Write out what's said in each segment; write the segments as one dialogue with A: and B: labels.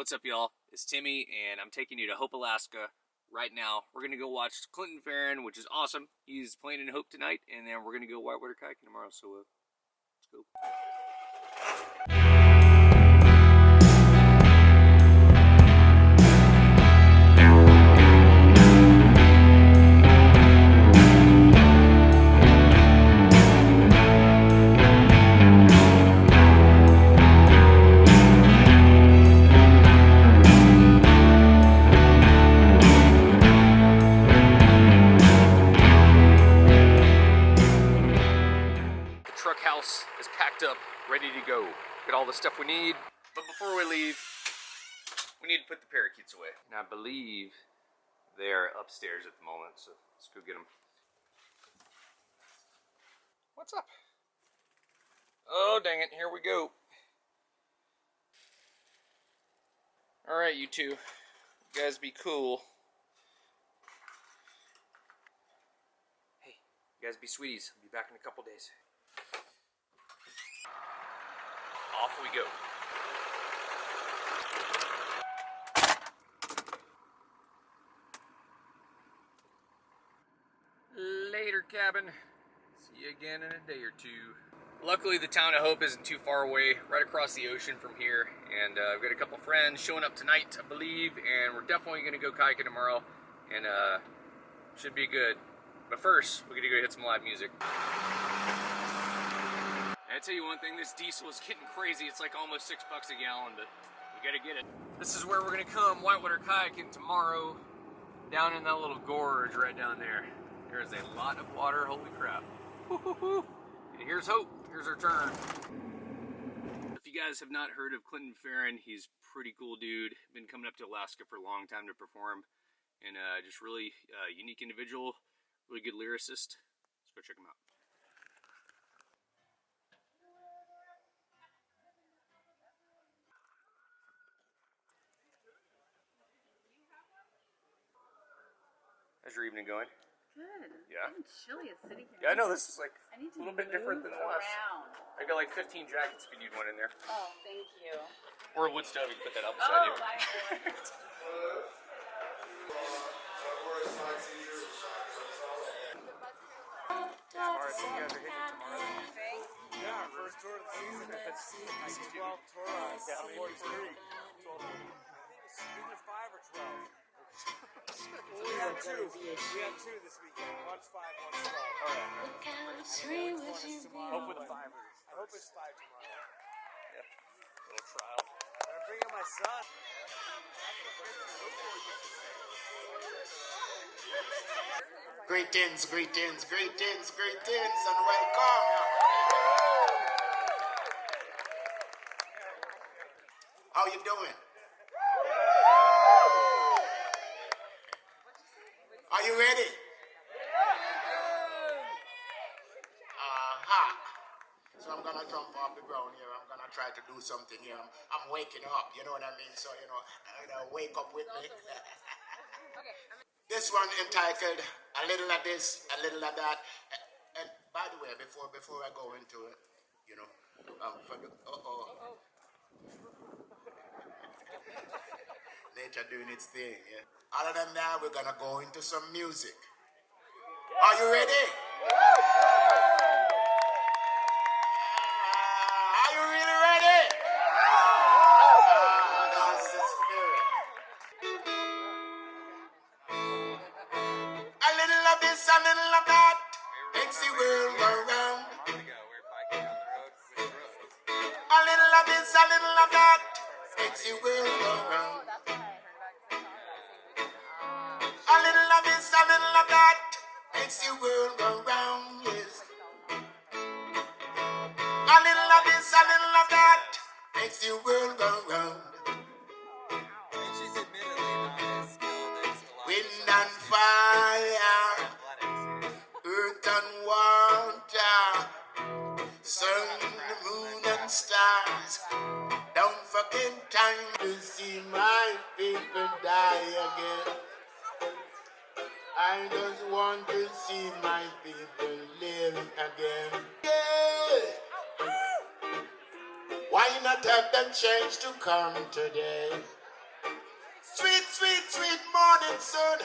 A: What's up, y'all? It's Timmy, and I'm taking you to Hope, Alaska right now. We're going to go watch Clinton Fearon, which is awesome. He's playing in Hope tonight, and then we're going to go whitewater kayaking tomorrow, so let's go. House is packed up, ready to go. Got all the stuff we need, but before we leave, we need to put the parakeets away. And I believe they're upstairs at the moment, so let's go get them. What's up? Oh, dang it, here we go. All right, you two, you guys be cool. Hey, you guys be sweeties. I'll be back in a couple days. Off we go. Later, cabin. See you again in a day or two. Luckily, the town of Hope isn't too far away, right across the ocean from here. And I've got a couple friends showing up tonight, I believe, and we're definitely going to go kayaking tomorrow. And should be good. But first, we're going to go hit some live music. I tell you one thing, this diesel is getting crazy. It's like almost $6 a gallon, but we gotta get it. This is where we're gonna come whitewater kayaking tomorrow, down in that little gorge right down there. There is a lot of water, holy crap. And here's Hope, here's our turn. If you guys have not heard of Clinton Fearon, he's a pretty cool dude. Been coming up to Alaska for a long time to perform, and just really unique individual, really good lyricist. Let's go check him out. How's your evening going?
B: Good.
A: Yeah?
B: It's chilly. It's sitting here.
A: Yeah, I know. This is like
B: I need to
A: a little bit different than the last. I got like 15 jackets if you need one in there.
B: Oh, thank you.
A: Or a wood stove, you can put that up beside you. Tomorrow, so you guys are hitting it tomorrow?
C: Yeah, first tour of the season. It's 12 tours. Yeah, 43. Either 5 or 12. We have 2. We have 2 this weekend. One's 5, one's 12.
A: Alright.
C: Hope with the 5ers. I hope it's 5 tomorrow.
A: Yeah. Little trial.
C: I'm bringing my son.
D: Greetings, greetings, greetings, greetings, and welcome. How you doing? Are you ready? So I'm gonna jump off the ground here. I'm gonna try to do something here. I'm waking up, you know what I mean? So, wake up with me. This one entitled A Little of This, A Little of That. And by the way, before I go into it, nature doing its thing, yeah. Other than that, we're gonna go into some music. Are you ready? Are you really ready? That's the spirit. A little of this, a little of that, makes the world go round. A little of this, a little of that, makes the world go round. A little of this, a little of that, makes the world go round, yes. A little of this, a little of that, makes the world go round. Wind and fire, earth and water, sun, the moon and stars. Don't forget time to see my people die again. I just want to see my people live again. Yeah. Why not have them change to come today? sweet, sweet morning sun.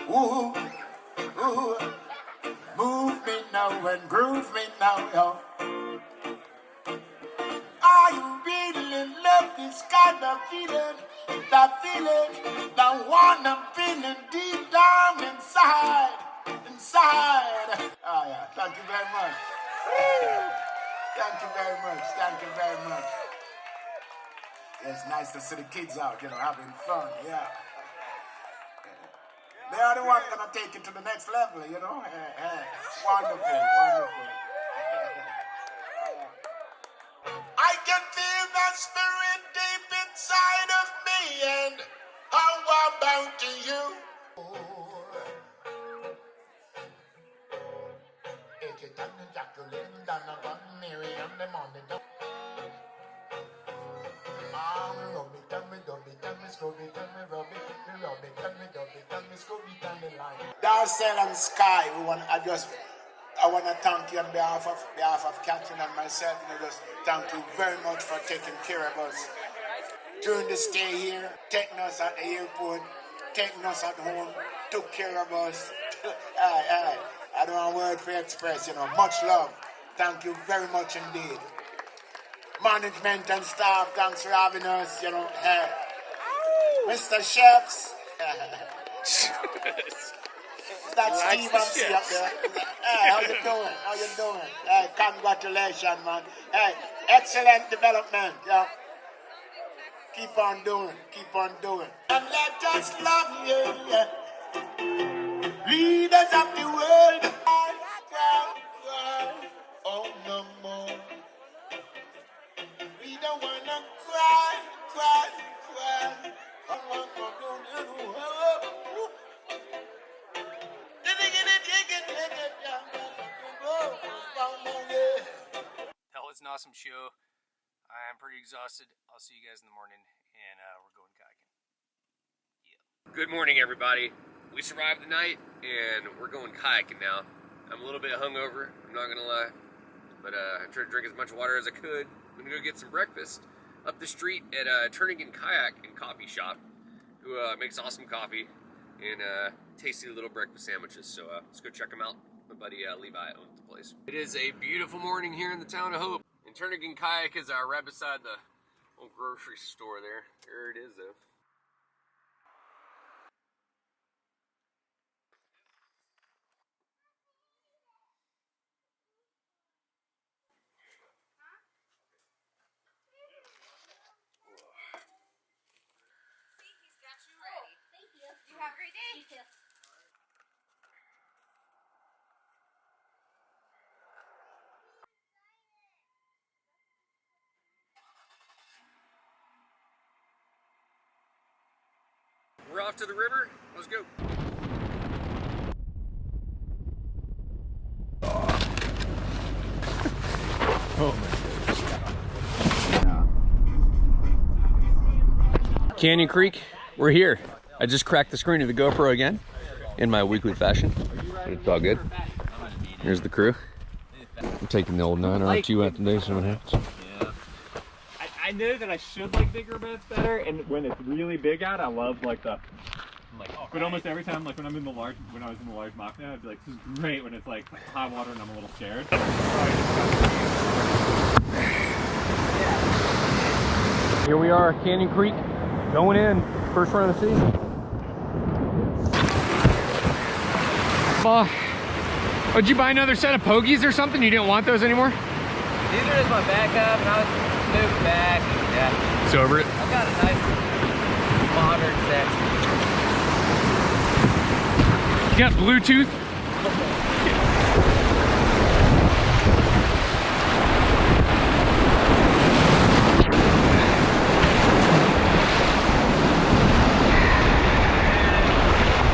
D: Ooh, ooh, move me now and groove me now, yo. Are you really love this kind of feeling? The one I'm feeling deep down inside. Oh yeah, thank you very much. Thank you very much. Thank you very much. It's nice to see the kids out, having fun, yeah. They are the ones gonna take it to the next level, Wonderful, wonderful. I can feel that spirit deep inside of me, and how about you? Darcel and Sky, I want to thank you on behalf of Catherine and myself. Just thank you very much for taking care of us during the stay here, taking us at the airport, taking us at home, took care of us. I don't have a word for express, much love. Thank you very much indeed. Management and staff, thanks for having us, Mr. Chefs. That's Steve and C up there. Hey, how you doing? Hey, congratulations, man. Hey, excellent development, Keep on doing. And let us love you, leaders of the world. Cry. Oh, no more. We don't wanna cry.
A: That was an awesome show. I am pretty exhausted. I'll see you guys in the morning, and we're going kayaking. Yeah. Good morning, everybody. We survived the night, and we're going kayaking now. I'm a little bit hungover, I'm not gonna lie, but I tried to drink as much water as I could. I'm gonna go get some breakfast up the street at Turnigan Kayak and Coffee Shop, who makes awesome coffee and tasty little breakfast sandwiches. So let's go check them out. My buddy Levi owns the place. It is a beautiful morning here in the town of Hope. And Turnigan Kayak is right beside the old grocery store there. There it is, though.
B: He's got you ready. Thank you. You have a great day. You too.
A: We're off to the river. Let's go. Oh my. Canyon Creek, we're here. I just cracked the screen of the GoPro again in my weekly fashion, but it's all good. Here's the crew. I'm taking the old 9R2 out today, so what happens.
E: I know that I should like bigger boats better, and when it's really big out, I love but almost every time, like when I was in the large Machina, I'd be like, this is great when it's like high water and I'm a little scared.
A: Here we are, Canyon Creek, going in, first run of the season. Would you buy another set of pogies or something? You didn't want those anymore?
F: These are just my backup, and I was moving back. Yeah.
A: It's over it.
F: I've got a nice modern set.
A: You got Bluetooth?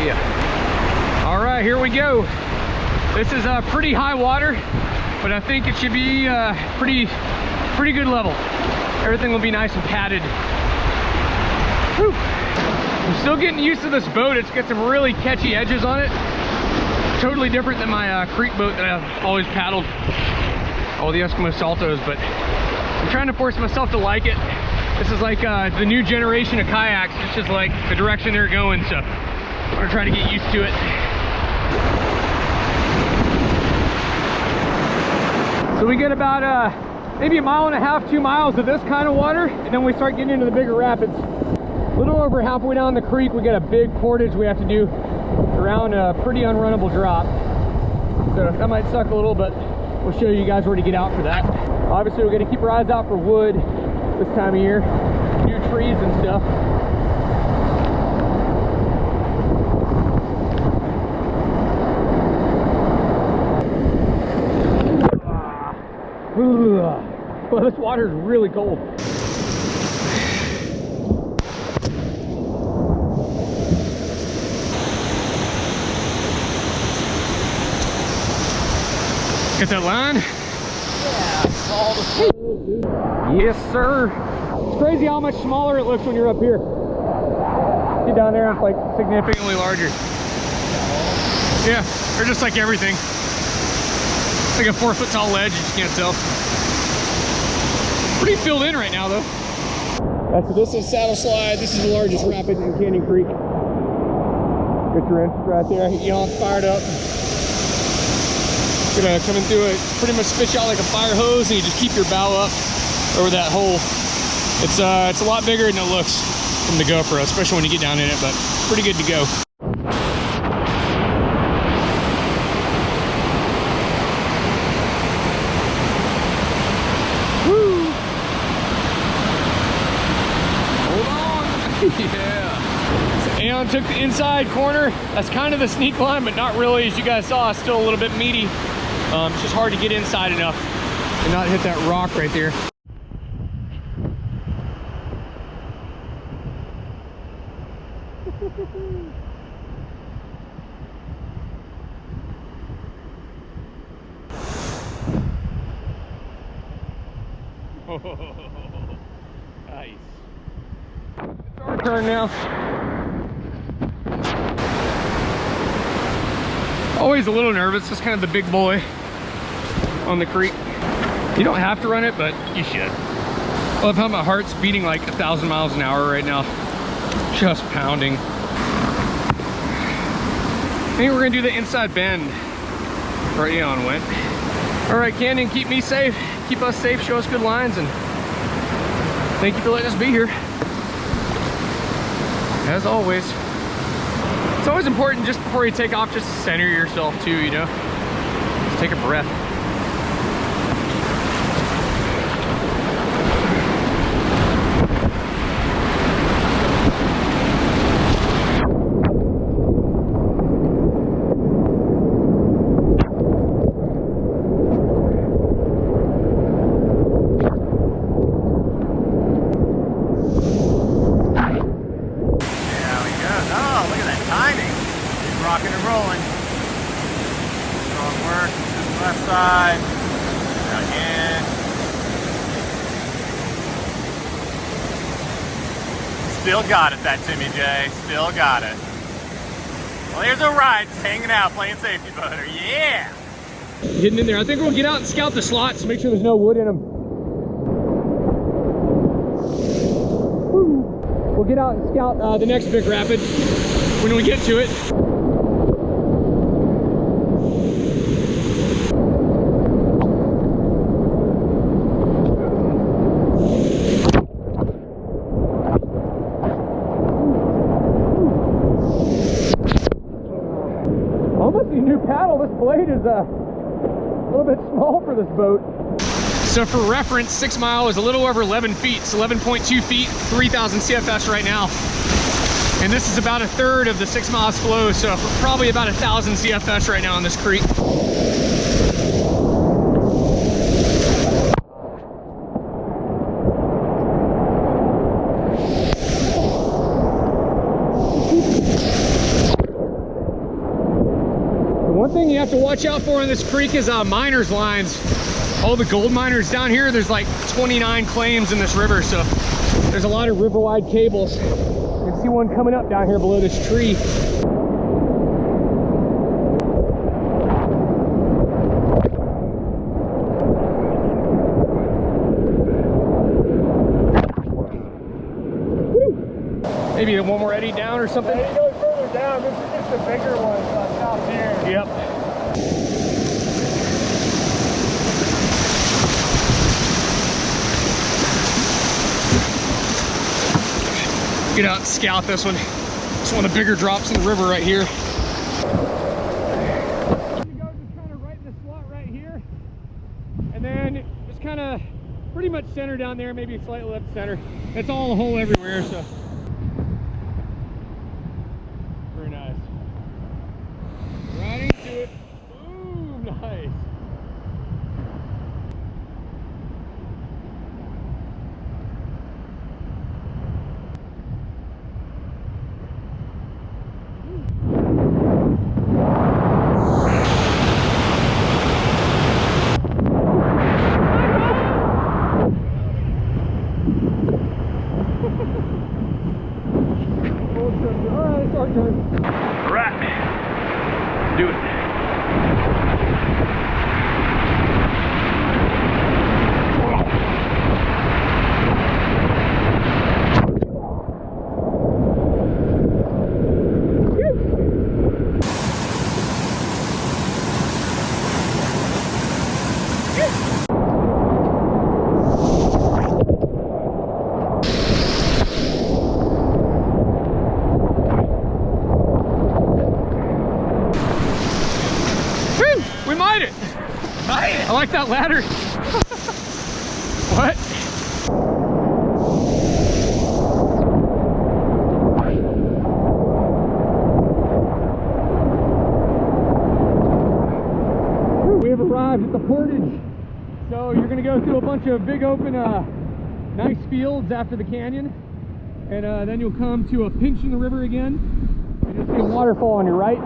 A: Yeah. All right, here we go. This is pretty high water, but I think it should be pretty good level. Everything will be nice and padded. Whew. I'm still getting used to this boat. It's got some really catchy edges on it. Totally different than my creek boat that I've always paddled, all the Eskimo Saltos, but I'm trying to force myself to like it. This is like the new generation of kayaks. It's just like the direction they're going, so I'm gonna try to get used to it. So we get about maybe 1.5 miles, 2 miles of this kind of water, and then we start getting into the bigger rapids. A little over halfway down the creek, we got a big portage we have to do around a pretty unrunnable drop. So that might suck a little, but we'll show you guys where to get out for that. Obviously, we're gonna keep our eyes out for wood this time of year, new trees and stuff. Well, this water is really cold. Get that line?
F: Yeah, all the
A: Yes, sir. It's crazy how much smaller it looks when you're up here. Get down there, it's like significantly larger. Yeah, they're just like everything. It's like a 4-foot tall ledge, you just can't tell. Pretty filled in right now, though. This is Saddle Slide. This is the largest rapid in Canyon Creek. Get your entrance right there. Get you all fired up. Gonna come in through it, pretty much spit you out like a fire hose, and you just keep your bow up over that hole. It's a lot bigger than it looks from the GoPro, especially when you get down in it, but pretty good to go. Woo! Hold on! Yeah! So Aeon took the inside corner. That's kind of the sneak line, but not really. As you guys saw, it's still a little bit meaty. It's just hard to get inside enough and not hit that rock right there. Nice. It's our turn now. Always a little nervous, just kind of the big boy on the creek. You don't have to run it, but you should. I love how my heart's beating like 1,000 miles an hour right now. Just pounding. I think we're gonna do the inside bend where Aeon went. All right, Canyon, keep me safe, keep us safe, show us good lines, and thank you for letting us be here. As always. It's always important just before you take off, just to center yourself too, you know? Just take a breath.
E: Still got it, that Timmy J. Still got it. Well, here's a ride, just hanging out, playing safety boater. Yeah!
A: Getting in there. I think we'll get out and scout the slots, make sure there's no wood in them. Woo. We'll get out and scout the next big rapid when we get to it. This blade is a little bit small for this boat. So for reference, 6 Mile is a little over 11 feet. It's 11.2 feet, 3,000 CFS right now. And this is about a third of the 6 Miles flow, so probably about 1,000 CFS right now on this creek. One thing you have to watch out for in this creek is miners lines. All the gold miners down here, there's like 29 claims in this river, so there's a lot of river-wide cables. You can see one coming up down here below this tree. Maybe one more eddy down or something?
C: It goes further down. This is just the bigger one out here.
A: Yep. Get out and scout this one. It's one of the bigger drops in the river right here. I'm gonna go just kind of right in the slot right here. And then just kind of pretty much center down there, maybe slightly left center. It's all a hole everywhere, so. Very nice. Right into it. Ooh, nice. Do it. We made it! I like that ladder. What? We have arrived at the Portage. So you're gonna go through a bunch of big open, nice fields after the canyon. And then you'll come to a pinch in the river again. And you'll see a waterfall on your right.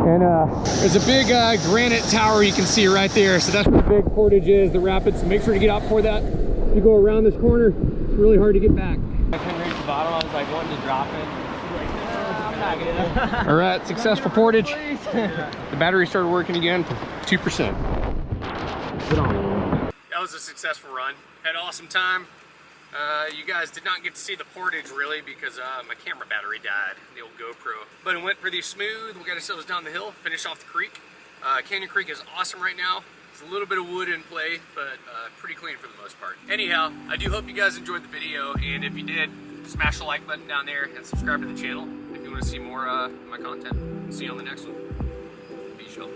A: And there's a big granite tower you can see right there. So that's where the big Portage is, the rapids. So make sure to get out before that. If you go around this corner, it's really hard to get back.
F: I couldn't reach the bottom. I was like wanting to drop it. I'm not gonna.
A: All right, successful Portage. The battery started working again for 2%. That was a successful run. Had an awesome time. You guys did not get to see the Portage really because my camera battery died, the old GoPro. But it went pretty smooth. We got ourselves down the hill, finished off the creek. Canyon Creek is awesome right now. There's a little bit of wood in play, but pretty clean for the most part. Anyhow, I do hope you guys enjoyed the video, and if you did, smash the like button down there and subscribe to the channel if you want to see more of my content. See you on the next one. Peace, y'all.